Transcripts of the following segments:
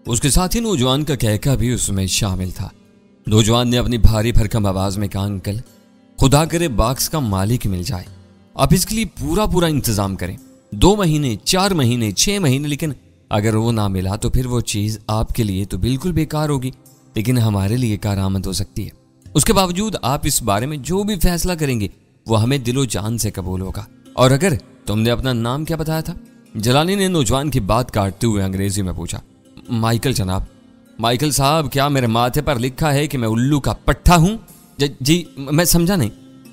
उसके साथ ही नौजवान का कहका भी उसमें शामिल था। नौजवान ने अपनी भारी भरकम आवाज में कहा, अंकल खुदा करे बॉक्स का मालिक मिल जाए, आप इसके लिए पूरा इंतजाम करें, 2 महीने 4 महीने 6 महीने, लेकिन अगर वो ना मिला तो फिर वो चीज आपके लिए तो बिल्कुल बेकार होगी, लेकिन हमारे लिए कारआमद हो सकती है। उसके बावजूद आप इस बारे में जो भी फैसला करेंगे वो हमें दिलो जान से कबूल होगा। और अगर तुमने अपना नाम क्या बताया था? जलाली ने नौजवान की बात काटते हुए अंग्रेजी में पूछा। माइकल जनाब। माइकल साहब, क्या मेरे माथे पर लिखा है कि मैं उल्लू का पट्टा हूं? जी मैं समझा नहीं।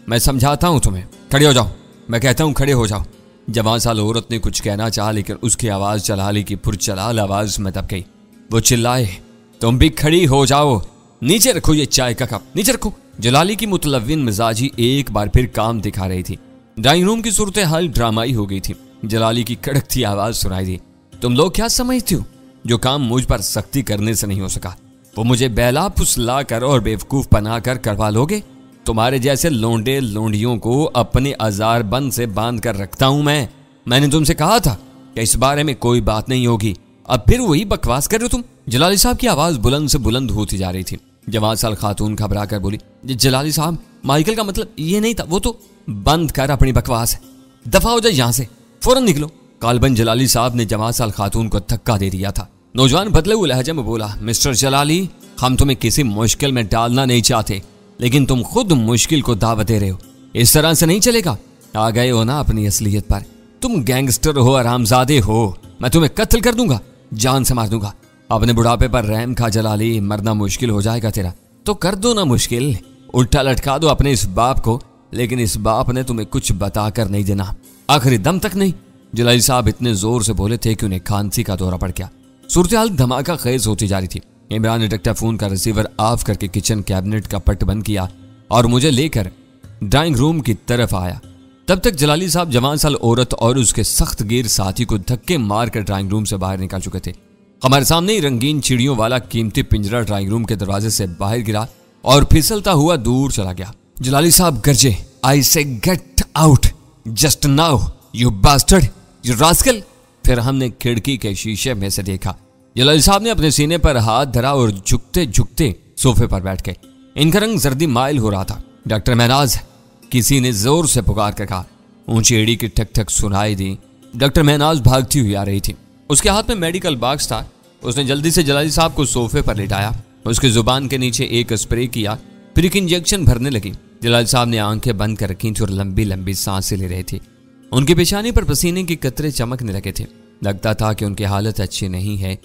मैं समझाता हूं तुम्हें। खड़े हो जाओ, मैं कहता हूं खड़े हो जाओ। जवान साल औरत ने कुछ कहना चाहा, लेकिन उसकी आवाज जलाली की पुरचलाल आवाज में दब गई। वो चिल्लाए, तुम भी खड़ी हो जाओ, नीचे रखो ये चाय का कप, नीचे रखो। जलाली की मुतलव्विन मिजाजी एक बार फिर काम दिखा रही थी। ड्राइंग रूम की सूरत हाल ड्रामाई हो गई थी। जलाली की कड़कती आवाज सुनाई दी, तुम लोग क्या समझते हो? जो काम मुझ पर सख्ती करने से नहीं हो सका वो मुझे बेला फुसला कर और बेवकूफ बनाकर करवा लोगे? तुम्हारे जैसे लोंडे लोंडियों को अपने अजार बंद से बांध कर रखता हूं मैं। मैंने तुमसे कहा था कि इस बारे में कोई बात नहीं होगी, अब फिर वही बकवास कर रहे हो तुम। जलाली साहब की आवाज बुलंद से बुलंद होती जा रही थी। जवान साल खातून घबरा कर बोली, जलाली साहब माइकल का मतलब ये नहीं था, वो तो। बंद कर अपनी बकवास, दफा हो जाए यहां से, फौरन निकलो। कालबन जलाली साहब ने जवान साल खातून को धक्का दे दिया था। नौजवान बदले हुए लहजे में बोला, मिस्टर जलाली, हम तुम्हें किसी मुश्किल में डालना नहीं चाहते, लेकिन तुम खुद मुश्किल को दावत दे रहे हो। इस तरह से नहीं चलेगा। आ गए हो ना अपनी असलियत पर। तुम गैंगस्टर हो, हरामजादे हो। मैं तुम्हें कत्ल कर दूंगा, जान से मार दूंगा। अपने बुढ़ापे पर रहम खा जलाली, मरना मुश्किल हो जाएगा तेरा तो कर दो ना मुश्किल, उल्टा लटका दो अपने इस बाप को। लेकिन इस बाप ने तुम्हें कुछ बताकर नहीं देना, आखिरी दम तक नहीं। जलाली साहब इतने जोर से बोले थे कि उन्हें खांसी का दौरा पड़ गया। सूरत हाल धमाका खेज होती जा रही थी। इमरान ने टेलीफोन का रिसीवर ऑफ करके किचन कैबिनेट का पट बंद किया और मुझे लेकर ड्राइंग रूम की तरफ आया। तब तक जलाली साहब जवान साल औरत और उसके सख्त गिर साथी को धक्के मारकर ड्राइंग रूम से बाहर निकाल चुके थे। हमारे सामने ही रंगीन चिड़ियों वाला कीमती पिंजरा ड्राइंग रूम के दरवाजे से बाहर गिरा और फिसलता हुआ दूर चला गया। जलाली साहब गरजे, I say get out just now you bastard, you rascal. फिर हमने खिड़की के शीशे में से देखा। जलाली साहब ने अपने सीने पर हाथ धरा और झुकते झुकते सोफे पर बैठ गए। इनका रंग जर्दी माइल हो रहा था। डॉक्टर महनाज, किसी ने जोर से पुकार कर कहा। ऊंची एड़ी की ठक ठक सुनाई दी। डॉक्टर महनाज भागती हुई आ रही थी। उसके हाथ में मेडिकल बॉक्स था। उसने जल्दी से जलाली साहब को सोफे पर लेटाया, उसके जुबान के नीचे एक स्प्रे किया, फिर एक इंजेक्शन भरने लगी। जलाली साहब ने आंखें बंद कर रखी थी और लंबी लंबी सांसें ले रही थी। उनकी पेशानी पर पसीने की कतरे चमकने लगे थे। लगता था कि उनकी हालत अच्छी नहीं है।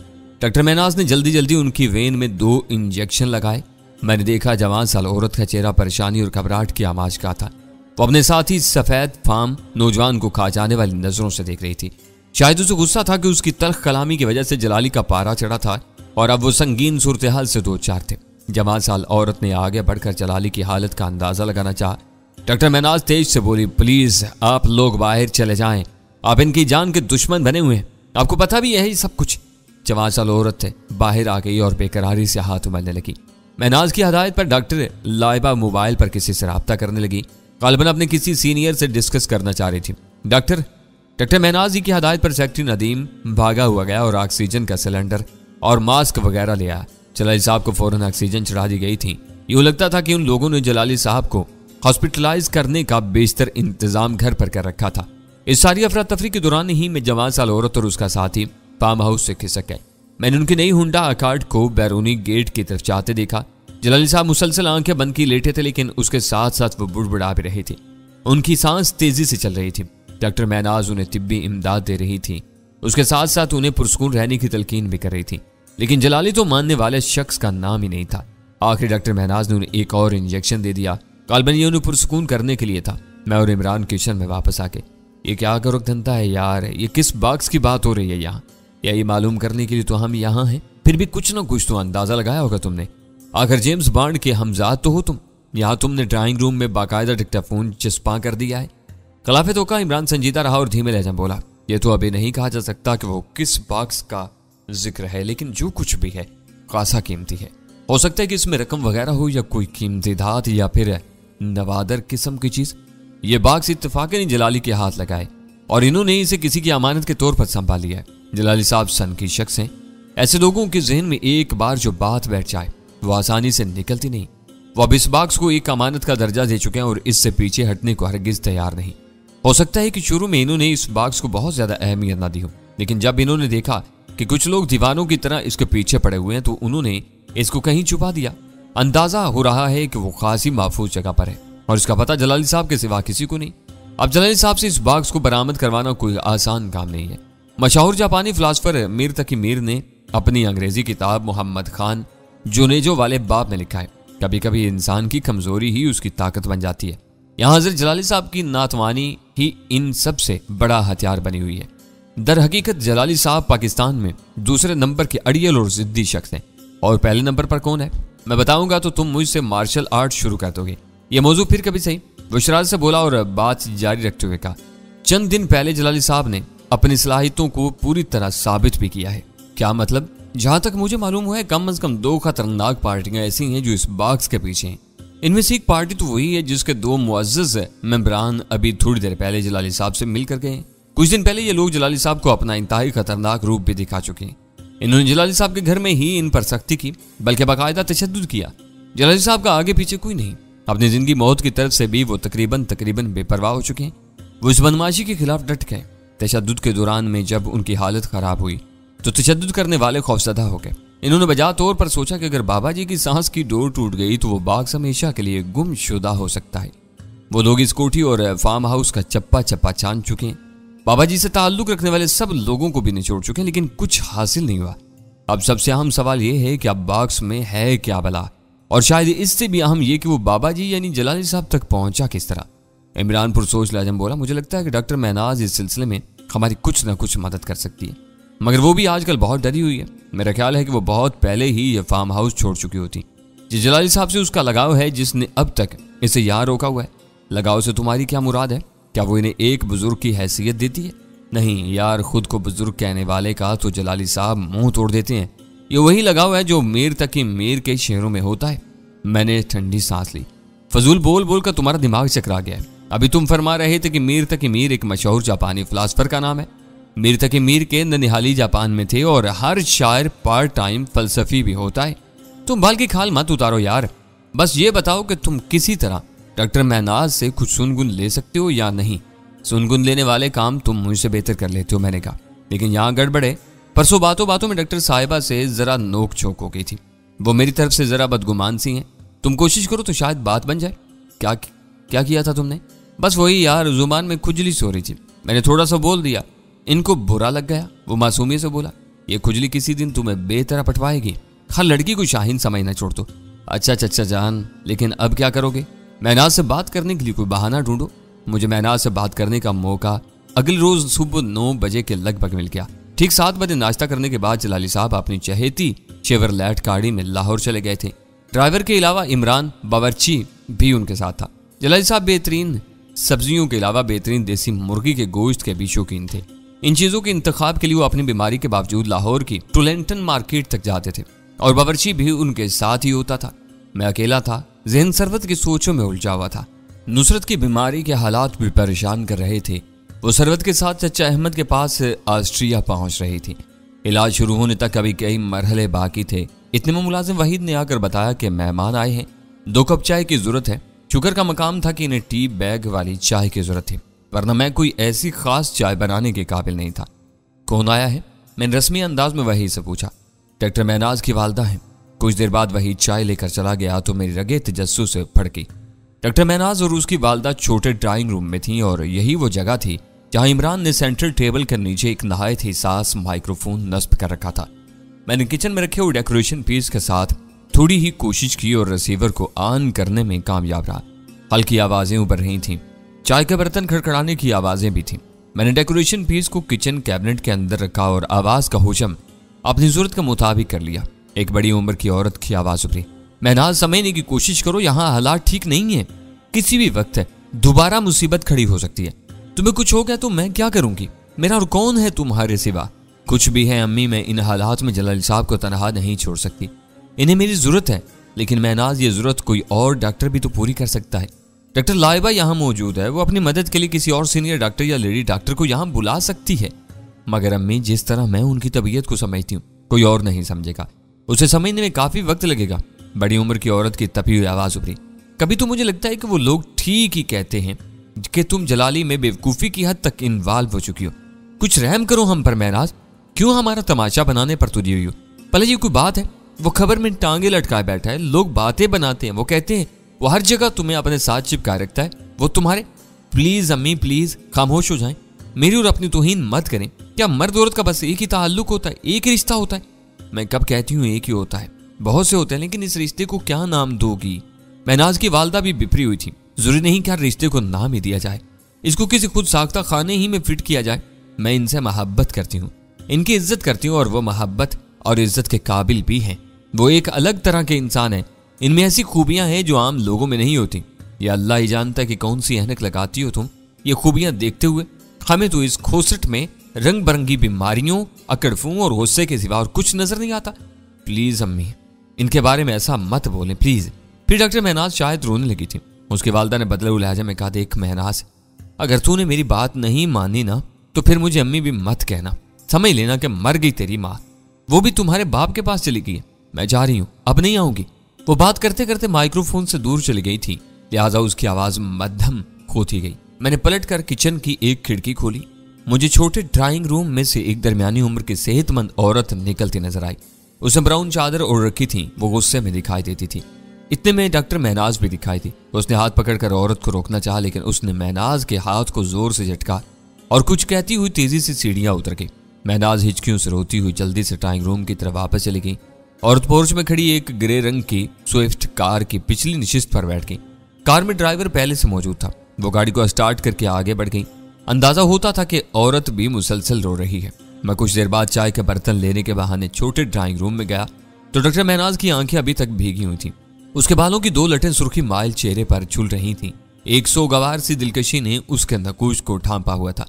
डॉक्टर महनाज ने जल्दी जल्दी उनकी वेन में 2 इंजेक्शन लगाए। मैंने देखा जवान साल औरत का चेहरा परेशानी और घबराहट की आमाज का था। वो अपने साथ ही सफेद फार्म नौजवान को खा जाने वाली नजरों से देख रही थी। शायद उसे गुस्सा था कि उसकी तल्ख कलामी की वजह से जलाली का पारा चढ़ा था और अब वो संगीन सूरत हाल से 2 चार थे। जवान साल औरत ने आगे बढ़कर जलाली की हालत का अंदाजा लगाना चाहा। डॉक्टर महनाज तेज से बोली, प्लीज आप लोग बाहर चले जाएं, आप इनकी जान के दुश्मन बने हुए हैं, आपको पता भी यही सब कुछ। जवान साल औरत थे बाहर आ गई और बेकरारी से हाथ उमलने लगी। महनाज की हदायत पर डॉक्टर लाइबा मोबाइल पर किसी से रब्ता करने लगी। गालिबन अपने किसी सीनियर से डिस्कस करना चाह रही थी। डॉक्टर महनाज जी की हदायत पर सेक्रेटरी नदीम भागा हुआ गया और ऑक्सीजन का सिलेंडर और मास्क वगैरह ले आया। जलाली साहब को फौरन ऑक्सीजन चढ़ा दी गई थी। यूं लगता था कि उन लोगों ने जलाली साहब को हॉस्पिटलाइज करने का बेशतर इंतजाम घर पर कर रखा था। इस सारी अफरा तफरी के दौरान ही में जवान साल औरत और उसका साथी फार्म हाउस से खिसक गए। मैंने उनकी नई हुंडा अकार्ड को बैरूनी गेट की तरफ जाते देखा। जलाली साहब मुसलसल आंखें बंद की लेटे थे, लेकिन उसके साथ साथ वो बुड़बुड़ा भी रही थी। उनकी सांस तेजी से चल रही थी। डॉक्टर महनाज उन्हें तिब्बी इमदाद दे रही थी, उसके साथ साथ उन्हें पुरस्कून रहने की तलकीन भी कर रही थी। लेकिन जलाली तो मानने वाले शख्स का नाम ही नहीं था। आखिर डॉक्टर महनाज ने उन्हें एक और इंजेक्शन दे दिया। कालबन ये उन्हें पुरस्कून करने के लिए था। मैं और इमरान किचन में वापस आके, ये क्या करो धंधा है यार, ये किस बॉक्स की बात हो रही है यहाँ? या ये मालूम करने के लिए तो हम यहाँ हैं, फिर भी कुछ ना कुछ तो अंदाजा लगाया होगा तुमने। आखिर जेम्स बॉन्ड के हमजाद तो हो तुम। यहाँ तुमने ड्राइंग रूम में बाकायदा डिक्टाफोन चिस्पा कर दिया है। खिलाफे तो का इमरान संजीदा रहा और धीमे लहजा बोला, ये तो अभी नहीं कहा जा सकता कि वो किस बॉक्स का जिक्र है, लेकिन जो कुछ भी है खासा कीमती है। हो सकता है कि इसमें रकम वगैरह हो या कोई कीमती धात या फिर नवादर किस्म की चीज। ये बॉक्स इत्तेफाकन जलाली के हाथ लगाए और इन्होंने इसे किसी की अमानत के तौर पर संभाल लिया है। जलाली साहब सन की शख्स हैं, ऐसे लोगों के जहन में एक बार जो बात बैठ जाए वो आसानी से निकलती नहीं। वो अब इस बॉक्स को एक अमानत का दर्जा दे चुके हैं और इससे पीछे हटने को हरगिज तैयार नहीं। हो सकता है कि शुरू में इन्होंने इस बॉक्स को बहुत ज्यादा अहमियत ना दी हो, लेकिन जब इन्होंने देखा कि कुछ लोग दीवानों की तरह इसके पीछे पड़े हुए हैं तो उन्होंने इसको कहीं छुपा दिया। अंदाजा हो रहा है कि वो खासी महफूज जगह पर है और इसका पता जलाली साहब के सिवा किसी को नहीं। अब जलाली साहब से इस बॉक्स को बरामद करवाना कोई आसान काम नहीं है। मशहूर जापानी फिलासफर मीर तकी मीर ने अपनी अंग्रेजी किताब मोहम्मद खान जुनेजो वाले बाब में लिखा है, कभी कभी इंसान की कमजोरी ही उसकी ताकत बन जाती है। यहाँ हजरत जलाली साहब की नातवानी ही इन सबसे बड़ा हथियार बनी हुई है। दर हकीकत जलाली साहब पाकिस्तान में दूसरे नंबर के अड़ियल और जिद्दी शख्स हैं। और पहले नंबर पर कौन है मैं बताऊंगा तो तुम मुझसे मार्शल आर्ट शुरू कर दोगे। ये मौजू फिर कभी सही, वो शरारत से बोला और बात जारी रखते हुए कहा, चंद दिन पहले जलाली साहब ने अपनी सलाहियतों को पूरी तरह साबित भी किया है। क्या मतलब? जहां तक मुझे मालूम हुआ है कम से कम 2 खतरनाक पार्टियां ऐसी हैं जो इस बॉक्स के पीछे हैं। इनमें से एक पार्टी तो वही है जिसके 2 मुअज्जज मेंबरान अभी थोड़ी देर पहले जलाली साहब से मिल कर गए हैं। कुछ दिन पहले ये लोग जलाली साहब को अपना इंतहाई खतरनाक रूप भी दिखा चुके हैं। इन्होंने जलाली साहब के घर में ही इन पर सख्ती की, बल्कि बाकायदा तशद्दुद किया। जलाली साहब का आगे पीछे कोई नहीं। अपनी जिंदगी मौत की तरफ से भी वो तकरीबन बेपरवाह हो चुके हैं। वो इस बदमाशी के खिलाफ डट गए। तशद्दुद के दौरान में जब उनकी हालत खराब हुई तो तशद्दुद करने वाले खौफजदा हो गए। इन्होंने बजा तौर पर सोचा कि अगर बाबा जी की सांस की डोर टूट गई तो वो बॉक्स हमेशा के लिए गुमशुदा हो सकता है। वो लोग इस कोठी और फार्म हाउस का चप्पा चप्पा छान चुके हैं। बाबा जी से ताल्लुक रखने वाले सब लोगों को भी निचोड़ चुके हैं, लेकिन कुछ हासिल नहीं हुआ। अब सबसे अहम सवाल ये है कि अब बॉक्स में है क्या भला, और शायद इससे भी अहम ये कि वो बाबा जी यानी जलाली साहब तक पहुंचा किस तरह। इमरानपुर सोच लाजम बोला, मुझे लगता है कि डॉक्टर महनाज इस सिलसिले में हमारी कुछ ना कुछ मदद कर सकती है, मगर वो भी आजकल बहुत डरी हुई है। मेरा ख्याल है कि वो बहुत पहले ही ये फार्म हाउस छोड़ चुकी होती। जिस जलाली साहब से उसका लगाव है, जिसने अब तक इसे यहाँ रोका हुआ है, लगाव से तुम्हारी क्या मुराद है? क्या वो इन्हें एक बुजुर्ग की हैसियत देती है? नहीं यार, खुद को बुजुर्ग कहने वाले का तो जलाली साहब मुंह तोड़ देते हैं। ये वही लगाव है जो मीर तकी मीर के शेरों में होता है। मैंने ठंडी सांस ली। फजूल बोल बोल कर तुम्हारा दिमाग चकरा गया है। अभी तुम फरमा रहे थे कि मीर तकी मीर एक मशहूर जापानी फिलासफर का नाम है। मीर तकी मीर के ननिहाली जापान में थे और हर शायर पार्ट टाइम फलसफी भी होता है। तुम बाल की खाल मत उतारो यार, बस ये बताओ कि तुम किसी तरह डॉक्टर महनाज से कुछ सुनगुन ले सकते हो या नहीं। सुनगुन लेने वाले काम तुम मुझसे बेहतर कर लेते हो, मैंने कहा। लेकिन यहाँ गड़बड़ है। परसों बातों बातों में डॉक्टर साहिबा से जरा नोक झोंक हो गई थी। वो मेरी तरफ से जरा बदगुमान सी हैं। तुम कोशिश करो तो शायद बात बन जाए। क्या किया था तुमने? बस वही यार, जुबान में खुजली सो रही थी, मैंने थोड़ा सा बोल दिया। इनको बुरा लग गया। वो मासूमियत से बोला, ये खुजली किसी दिन तुम्हें बेतरह पटवाएगी। हर लड़की को शाहीन समझना छोड़ दो। अच्छा चच्चा जान, लेकिन अब क्या करोगे? महनाज से बात करने के लिए कोई बहाना ढूंढो। मुझे महनाज से बात करने का मौका अगले रोज सुबह 9 बजे के लगभग मिल गया। ठीक 7 बजे नाश्ता करने के बाद जलाली साहब अपनी चहेती शेवरलेट गाड़ी में लाहौर चले गए थे। ड्राइवर के अलावा इमरान बावर्ची भी उनके साथ था। जलाली साहब बेहतरीन सब्जियों के अलावा बेहतरीन देसी मुर्गी के गोश्त के भी शौकीन थे। इन चीजों के इंतखाब के लिए वो अपनी बीमारी के बावजूद लाहौर की टुलेंटन मार्केट तक जाते थे और बावर्ची भी उनके साथ ही होता था। मैं अकेला था, जहन सरवत की सोचों में उलझा हुआ था। नुसरत की बीमारी के हालात भी परेशान कर रहे थे। वो सरवत के साथ चचा अहमद के पास ऑस्ट्रिया पहुंच रही थी। इलाज शुरू होने तक अभी कई मरहले बाकी थे। इतने में मुलाजिम वहीद ने आकर बताया कि मेहमान आए हैं, 2 कप चाय की जरूरत है। शुक्र का मकाम था कि इन्हें टी बैग वाली चाय की जरूरत थी, वरना मैं कोई ऐसी खास चाय बनाने के काबिल नहीं था। कौन आया है? मैंने रस्मी अंदाज में वहीद से पूछा। डॉक्टर महनाज की वालदा है। कुछ देर बाद वही चाय लेकर चला गया तो मेरी रगे तजस्सुस से फड़की। डॉक्टर महनाज और उसकी वालदा छोटे ड्राइंग रूम में थी और यही वो जगह थी जहां इमरान ने सेंट्रल टेबल के नीचे एक नहायत ही सास माइक्रोफोन नस्ब कर रखा था। मैंने किचन में रखे हुए डेकोरेशन पीस के साथ थोड़ी ही कोशिश की और रिसीवर को ऑन करने में कामयाब रहा। हल्की आवाजें उभर रही थीं, चाय के बर्तन खड़खड़ाने की आवाजें भी थीं। मैंने डेकोरेशन पीस को किचन कैबिनेट के अंदर रखा और आवाज का हुजम अपनी जरूरत के मुताबिक कर लिया। एक बड़ी उम्र की औरत की आवाज उभरी, महनाज समझने की कोशिश करो, यहाँ हालात ठीक नहीं है। किसी भी वक्त दोबारा मुसीबत खड़ी हो सकती है। तुम्हें कुछ हो गया तो मैं क्या करूंगी? मेरा और कौन है तुम्हारे सिवा? कुछ भी है अम्मी, मैं इन हालात में जलाल साहब को तनहा नहीं छोड़ सकती। इन्हें मेरी जरूरत है, लेकिन महनाज ये जरूरत कोई और डॉक्टर भी तो पूरी कर सकता है। डॉक्टर लाइबा यहाँ मौजूद है, वो अपनी मदद के लिए किसी और सीनियर डॉक्टर या लेडी डॉक्टर को यहाँ बुला सकती है। मगर अम्मी, जिस तरह मैं उनकी तबीयत को समझती हूँ, कोई और नहीं समझेगा, उसे समझने में काफी वक्त लगेगा। बड़ी उम्र की औरत की तपी हुई आवाज उभरी। कभी तो मुझे लगता है कि वो लोग ठीक ही कहते हैं कि तुम जलाली में बेवकूफी की हद तक इन्वॉल्व हो चुकी हो। कुछ रहम करो हम पर महनाज, क्यों हमारा तमाशा बनाने पर तुली हुई हो? भले ये कोई बात है, वो खबर में टांगे लटकाए बैठा है, लोग बातें बनाते हैं, वो कहते हैं वो हर जगह तुम्हें अपने साथ चिपकाए रखता है, वो तुम्हारे। प्लीज अम्मी प्लीज खामोश हो जाएं, मेरी और अपनी तौहीन मत करें। क्या मर्द औरत का बस एक ही ताल्लुक होता है, एक ही रिश्ता होता है? मैं कब कहती हूँ एक ही होता है, बहुत से होते हैं, लेकिन इस रिश्ते को क्या नाम दोगी? महनाज की वालदा भी बिफरी हुई थी। जरूरी नहीं क्या रिश्ते को नाम ही दिया जाए, इसको किसी खुद साख्ता खाने ही में फिट किया जाए। मैं इनसे मोहब्बत करती हूँ, इनकी इज्जत करती हूँ, और वो मोहब्बत और इज्जत के काबिल भी हैं। वो एक अलग तरह के इंसान है, इनमें ऐसी खूबियां हैं जो आम लोगों में नहीं होती। ये अल्लाह ही जानता है कि कौन सी ऐनक लगाती हो तुम ये खूबियां देखते हुए। हमें तो इस खोसट में रंग बिरंगी बीमारियों, अकड़फों और गुस्से के सिवा और कुछ नजर नहीं आता। प्लीज अम्मी इनके बारे में ऐसा मत बोलें प्लीज। फिर डॉक्टर महनाज शायद रोने लगी थी। उसकी वालदा ने बदले हुए लहजे में कहा, देख महनाज, अगर तूने मेरी बात नहीं मानी ना तो फिर मुझे अम्मी भी मत कहना। समझ लेना कि मर गई तेरी माँ, वो भी तुम्हारे बाप के पास चली गई है। मैं जा रही हूं, अब नहीं आऊंगी। वो बात करते करते माइक्रोफोन से दूर चली गई थी, लिहाजा उसकी आवाज मध्यम होती गई। मैंने पलटकर किचन की एक खिड़की खोली। मुझे छोटे ड्राइंग रूम में से एक दरमियानी उम्र की सेहतमंद औरत निकलती नजर आई। उसने ब्राउन चादर ओढ़ रखी थी, वो गुस्से में दिखाई देती थी। इतने में डॉक्टर महनाज भी दिखाई दी। उसने हाथ पकड़कर औरत को रोकना चाहा, लेकिन उसने महनाज के हाथ को जोर से झटका और कुछ कहती हुई तेजी से सीढ़ियां उतर गई। महनाज हिचकियों से रोती हुई जल्दी से ड्राइंग रूम की तरफ वापस चली गई। औरत पोर्च में खड़ी एक ग्रे रंग की स्विफ्ट कार की पिछली नशिस्त पर बैठ गई। कार में ड्राइवर पहले से मौजूद था। वो गाड़ी को स्टार्ट करके आगे बढ़ गई। अंदाजा होता था कि औरत भी मुसलसल रो रही है। मैं कुछ देर बाद चाय के बर्तन लेने के बहाने छोटे ड्राइंग रूम में गया तो डॉक्टर महनाज की आंखें अभी तक भीगी हुई थी। उसके बालों की 2 लटें सुर्खी माइल चेहरे पर झूल रही थीं। एक सोगवार सी दिलकशी ने उसके नकूश को ढांपा हुआ था।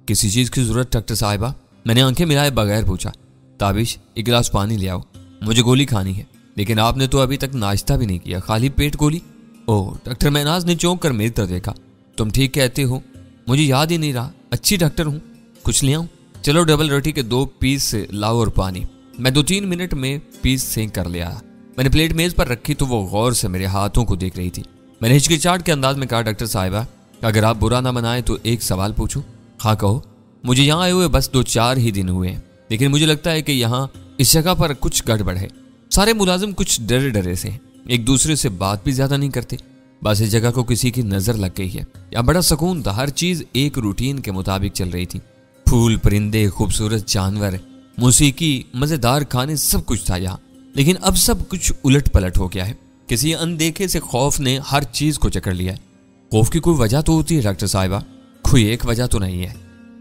किसी चीज की जरूरत डॉक्टर साहिबा? मैंने आंखें मिलाए बगैर पूछा। ताबिश, एक गिलास पानी ले आओ, मुझे गोली खानी है। लेकिन आपने तो अभी तक नाश्ता भी नहीं किया, खाली पेट गोली? ओह, डॉक्टर महनाज ने चौंक कर मेरी तरफ देखा। तुम ठीक कहते हो, मुझे याद ही नहीं रहा। अच्छी डॉक्टर हूँ, कुछ ले आऊं? चलो डबल रोटी के 2 पीस लाओ और पानी। मैं 2-3 मिनट में पीस सेंक कर ले आया। मैंने प्लेट मेज पर रखी तो वो गौर से मेरे हाथों को देख रही थी। मैंने हिचकिचाहट के अंदाज में कहा, डॉक्टर साहिबा अगर आप बुरा ना बनाए तो एक सवाल पूछूं? हाँ कहो। मुझे यहाँ आए हुए बस 2-4 ही दिन हुए हैं, लेकिन मुझे लगता है कि यहाँ इस जगह पर कुछ गड़बड़ है। सारे मुलाजिम कुछ डरे डरे से हैं, एक दूसरे से बात भी ज्यादा नहीं करते। बस इस जगह को किसी की नजर लग गई है। यहाँ बड़ा सुकून था, हर चीज एक रूटीन के मुताबिक चल रही थी। फूल, परिंदे, खूबसूरत जानवर, मौसीकी, मजेदार खाने, सब कुछ था यहाँ। लेकिन अब सब कुछ उलट पलट हो गया है। किसी अनदेखे से खौफ ने हर चीज को जकड़ लिया है। खौफ की कोई वजह तो होती है डॉक्टर साहिबा, कोई एक वजह तो नहीं है।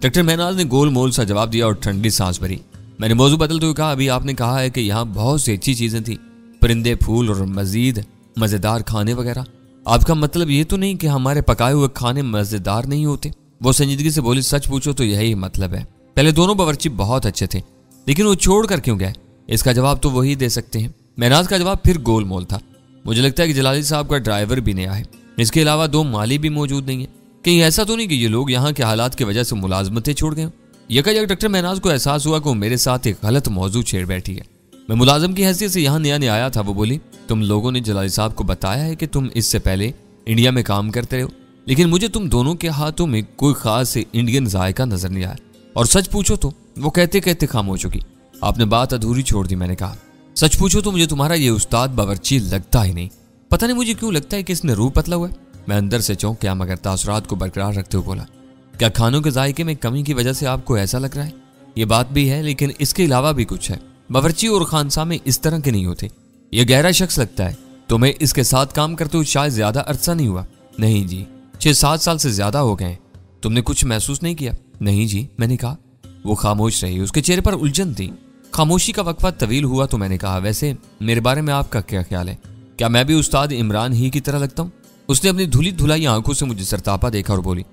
डॉक्टर महनाज ने गोल मोल सा जवाब दिया और ठंडी सांस भरी। मैंने मौजू बदलते हुए कहा, अभी आपने कहा है कि यहाँ बहुत सी अच्छी चीजें थी, परिंदे, फूल और मजीद मजेदार खाने वगैरह। आपका मतलब ये तो नहीं कि हमारे पकाए हुए खाने मजेदार नहीं होते? वो संजीदगी से बोली, सच पूछो तो यही मतलब है। पहले दोनों बावर्ची बहुत अच्छे थे, लेकिन वो छोड़ कर क्यों गए? इसका जवाब तो वही दे सकते हैं। महनाज का जवाब फिर गोल मोल था। मुझे लगता है कि जलाली साहब का ड्राइवर भी नया है, इसके अलावा 2 माली भी मौजूद नहीं है। कहीं ऐसा तो नहीं कि ये लोग यहाँ के हालात की वजह से मुलाजमतें छोड़ गए? यकायक डॉक्टर महनाज को एहसास हुआ कि वो मेरे साथ एक गलत मौजू छेड़ बैठी है। मैं मुलाजिम की हैसियत से यहाँ नया आया था। वो बोली, तुम लोगों ने जलाली साहब को बताया है कि तुम इससे पहले इंडिया में काम करते रहे हो, लेकिन मुझे तुम दोनों के हाथों में कोई खास इंडियन जायका नजर नहीं आया। और सच पूछो तो, वो कहते कहते खामोश हो गई। आपने बात अधूरी छोड़ दी। मैंने कहा, सच पूछो तो मुझे तुम्हारा ये उस्ताद बावर्ची लगता ही नहीं। पता नहीं मुझे क्यों लगता है कि इसने रूह पतला हुआ है। मैं अंदर से चौंक गया, मगर तासुरात को बरकरार रखते हुए बोला, क्या खानों के जायके में कमी की वजह से आपको ऐसा लग रहा है? ये बात भी है, लेकिन इसके अलावा भी कुछ है। बावर्ची और खानसा में इस तरह के नहीं होते। ये गहरा शख्स लगता है। तुम्हें इसके साथ काम करते हुए शायद ज्यादा अरसा नहीं हुआ? नहीं जी, 6-7 साल से ज्यादा हो गए। तुमने कुछ महसूस नहीं किया? नहीं जी, मैंने कहा। वो खामोश रही, उसके चेहरे पर उलझन थी। खामोशी का वक्फा तवील हुआ तो मैंने कहा, वैसे मेरे बारे में आपका क्या ख्याल है? क्या मैं भी उस्ताद इमरान ही की तरह लगता हूँ? उसने अपनी धुली धुलाई आंखों से मुझे सरतापा देखा और बोली,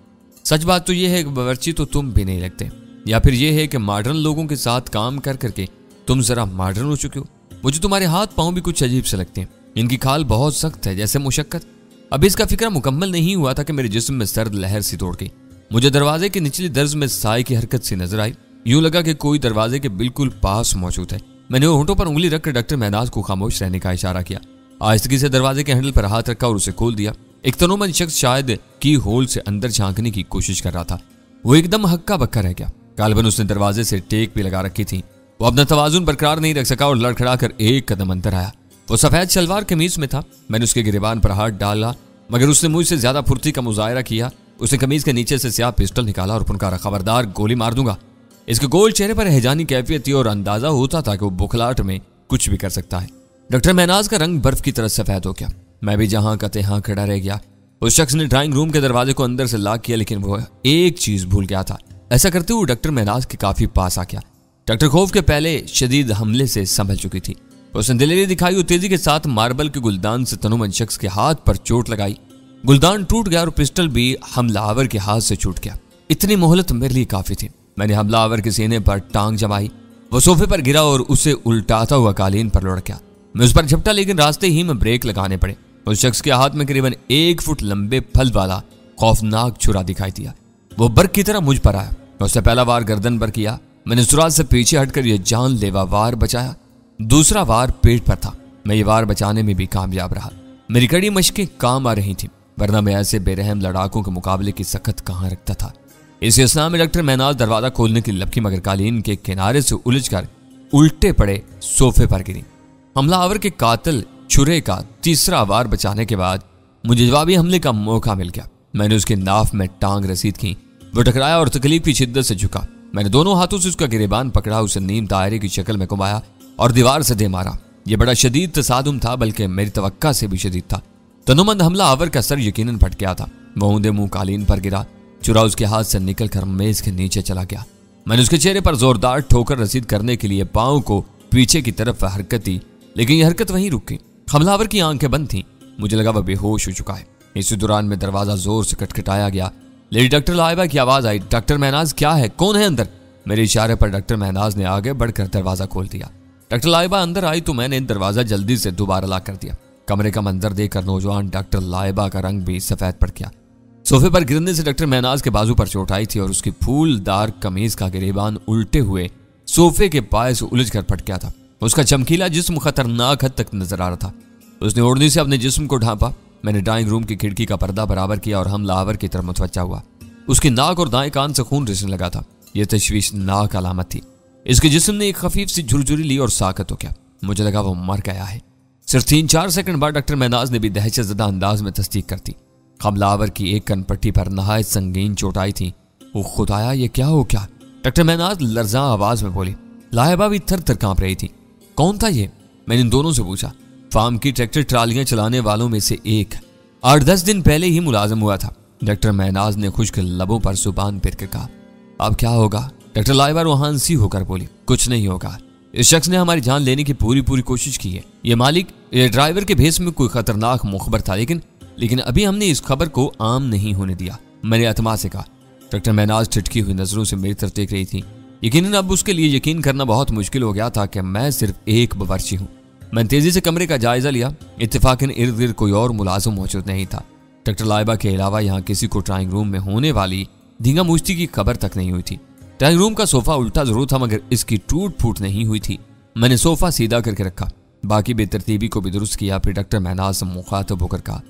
सच बात तो यह है कि बावर्ची तो तुम भी नहीं लगते, या फिर यह है कि मॉडर्न लोगों के साथ काम कर करके तुम जरा मॉडर्न हो चुके हो। मुझे तुम्हारे हाथ पांव भी कुछ अजीब से लगते हैं। इनकी खाल बहुत सख्त है, जैसे मुशक्कत। अभी इसका फिक्र मुकम्मल नहीं हुआ था कि मेरे जिस्म में सर्द लहर सी दौड़ गई। मुझे दरवाजे की निचली दर्ज में साए की हरकत सी नजर आई। यूं लगा कि कोई दरवाजे के बिल्कुल पास मौजूद है। मैंने होंठों पर उंगली रखकर डॉक्टर महनाज को खामोश रहने का इशारा किया। आहिस्तगी से दरवाजे के हैंडल पर हाथ रखा और उसे खोल दिया। एक तनोमंद शख्स शायद की होल से अंदर झांकने की कोशिश कर रहा था। वो एकदम हक्का बक्का रह गया। गालिबन उसने दरवाजे से टेक भी लगा रखी थी। वो अपना तवाजुन बरकरार नहीं रख सका और लड़खड़ा कर एक कदम अंदर आया। वो सफेद शलवार कमीज में था। मैंने उसके गिरेबान पर हाथ डाला मगर उसने मुझसे ज्यादा फुर्ती का मुजाहरा किया। उसने कमीज के नीचे से स्याह पिस्टल निकाला और पुनकारा, खबरदार, गोली मार दूंगा। इसके गोल चेहरे पर हैजानी कैफियत थी और अंदाजा होता था कि वो बुखलाहट में कुछ भी कर सकता है। डॉक्टर महनाज का रंग बर्फ की तरह सफेद हो गया। मैं भी जहां का तहां खड़ा रह गया। उस शख्स ने ड्राइंग रूम के दरवाजे को अंदर से लॉक किया, लेकिन वो एक चीज भूल गया था। ऐसा करते हुए डॉक्टर महनाज के काफी पास आ गया। डॉक्टर खौफ के पहले शदीद हमले से संभल चुकी थी। उसने दिलेरी दिखाई और तेजी के साथ मार्बल के गुलदान से तनुमंद शख्स के हाथ पर चोट लगाई। गुलदान टूट गया और पिस्टल भी हमलावर के हाथ से छूट गया। इतनी मोहलत मेरे लिए काफी थी। मैंने हमलावर के सीने पर टांग जमाई। वो सोफे पर गिरा और उसे उल्टाता हुआ कालीन पर लुढ़क गया। मैं उस पर झपटा, लेकिन रास्ते ही में ब्रेक लगाने पड़े। उस शख्स के हाथ में करीबन 1 फुट लंबे फल वाला खौफनाक छुरा दिखाई दिया। वो बर्क की तरह मुझ पर आया। उससे पहला वार गर्दन पर किया। मैंने सुराग से पीछे हटकर यह जानलेवा वार बचाया। दूसरा वार पेट पर था। मैं ये वार बचाने में भी कामयाब रहा। मेरी कड़ी मशकें काम आ रही थी, वरना मैं ऐसे बेरहम लड़ाकों के मुकाबले की सख्त कहां रखता था। इस असना में डॉक्टर महनाज दरवाजा खोलने की लपकी, मगर कालीन के किनारे से उलझकर उल्टे पड़े सोफे पर गिरी। हमलावर के कातिल छुरे का तीसरा वार बचाने के बाद मुझे जवाबी हमले का मौका मिल गया। मैंने उसके नाफ में टांग रसीद की। वो टकराया और तकलीफ की शिद्दत से झुका। मैंने दोनों हाथों से उसका गिरेबान पकड़ा, उसे नीम दायरे की शक्ल में घुमाया और दीवार से दे मारा। यह बड़ा शदीद तसादुम था, बल्कि मेरी तवक्का से भी शदीद था। तनुमंद हमलावर का सर यकीनन फट गया था। वो ऊंधे मुंह कालीन पर गिरा। छुरा उसके हाथ से निकलकर मेज के नीचे चला गया। मैंने उसके चेहरे पर जोरदार ठोकर रसीद करने के लिए पांव को पीछे की तरफ हरकत दी, लेकिन यह हरकत वहीं रुक गई। हमलावर की आंखें बंद थीं। मुझे लगा वह बेहोश हो चुका है। इसी दौरान में दरवाजा जोर से खटखटाया गया। लेडी डॉक्टर लाइबा की आवाज आई, डॉक्टर महनाज, क्या है? कौन है अंदर? मेरे इशारे पर डॉक्टर महनाज ने आगे बढ़कर दरवाजा खोल दिया। डॉक्टर लाइबा अंदर आई तो मैंने दरवाजा जल्दी से दोबारा लॉक कर दिया। कमरे का मंजर देखकर नौजवान डॉक्टर लाइबा का रंग भी सफेद पड़ गया। सोफे पर गिरने से डॉक्टर महनाज के बाजू पर चोट आई थी और उसकी फूलदार कमीज का गिरेबान उल्टे हुए सोफे के पाए से उलझकर फट गया था। उसका चमकीला जिस्म खतरनाक हद तक नजर आ रहा था। उसने ओढ़नी से अपने जिस्म को ढांपा। मैंने ड्राइंग रूम की खिड़की का पर्दा बराबर किया और हमलावर की तरफ मुतवज्जा हुआ। उसकी नाक और दाएं कान से खून रिसने लगा था। यह तशवीशनाक अलामत थी। इसके जिस्म ने एक खफीफ सी झुरझुरी ली और साकत हो गया। मुझे लगा वो मर गया है। सिर्फ 3-4 सेकंड बाद डॉक्टर महनाज ने भी दहशतज़दा अंदाज में तस्दीक कर दी। हमलावर की एक कनपट्टी पर नहायत संगीन चोट आई थी। वो खुदाया, ये क्या हो गया? डॉक्टर महनाज लर्जा आवाज में बोली। लाहिबा भी थर थर कांप रही थी। कौन था ये? मैंने इन दोनों से पूछा। फार्म की ट्रैक्टर ट्रालियां चलाने वालों में से एक। 8-10 दिन पहले ही मुलाजिम हुआ था। डॉक्टर महनाज ने खुश्क लबों पर जुबान फिर कर कहा। अब क्या होगा? डॉक्टर लाइबा रूहानसी होकर बोली। कुछ नहीं होगा। इस शख्स ने हमारी जान लेने की पूरी कोशिश की है। ये मालिक, ये ड्राइवर के भेस में कोई खतरनाक मुखबर था, लेकिन अभी हमने इस खबर को आम नहीं होने दिया। मैंने अतमा से कहा। डॉक्टर महनाज ठिठकी हुई नजरों से मेरी तरफ देख रही थी। यकीनन अब उसके लिए यकीन करना बहुत मुश्किल हो गया था कि मैं सिर्फ एक बावर्ची हूँ। मैंने तेजी से कमरे का जायजा लिया। इत्तेफाकन इर्द गिर्द कोई और मुलाजिम मौजूद नहीं था। डॉक्टर लाइबा के अलावा यहाँ किसी को ड्राइंग रूम में होने वाली धींगा मुश्ती की खबर तक नहीं हुई थी। ड्राइंग रूम का सोफा उल्टा जरूर था, मगर इसकी टूट फूट नहीं हुई थी। मैंने सोफा सीधा करके रखा, बाकी बेतरतीबी को भी दुरुस्त किया। फिर डॉक्टर महनाज से मुखातब होकर कहा,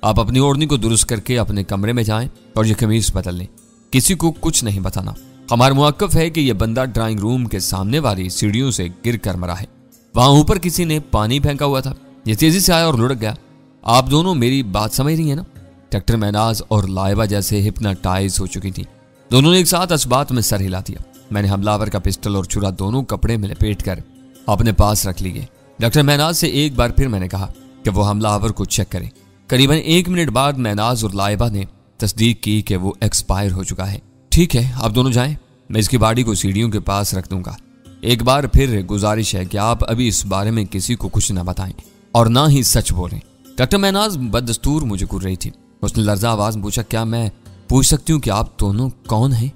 आप अपनी ओढ़नी को दुरुस्त करके अपने कमरे में जाएं और ये कमीज बदल लें। किसी को कुछ नहीं बताना। हमारा मुआक्कफ है कि यह बंदा ड्राइंग रूम के सामने वाली सीढ़ियों से गिर कर मरा है। वहां ऊपर किसी ने पानी फेंका हुआ था। यह तेजी से आया और लुढ़क गया। आप दोनों मेरी बात समझ रही हैं ना? डॉक्टर महनाज और लाइबा जैसे हिप्नोटाइज हो चुकी थी। दोनों ने एक साथ इस बात में सर हिला दिया। मैंने हमलावर का पिस्टल और छुरा दोनों कपड़े में लपेट कर अपने पास रख लिए। डॉक्टर महनाज से एक बार फिर मैंने कहा कि वो हमलावर को चेक करें। करीबन 1 मिनट बाद महनाज और लाइबा ने तस्दीक की कि वो एक्सपायर हो चुका है। ठीक है, आप दोनों जाएं। मैं इसकी बॉडी को सीढ़ियों के पास रख दूंगा। एक बार फिर गुजारिश है कि आप अभी इस बारे में किसी को कुछ न बताएं और ना ही सच बोलें। डॉक्टर महनाज बदस्तूर मुझे घूर रही थी। उसने लर्जा आवाज में पूछा, क्या मैं पूछ सकती हूँ कि आप दोनों कौन हैं?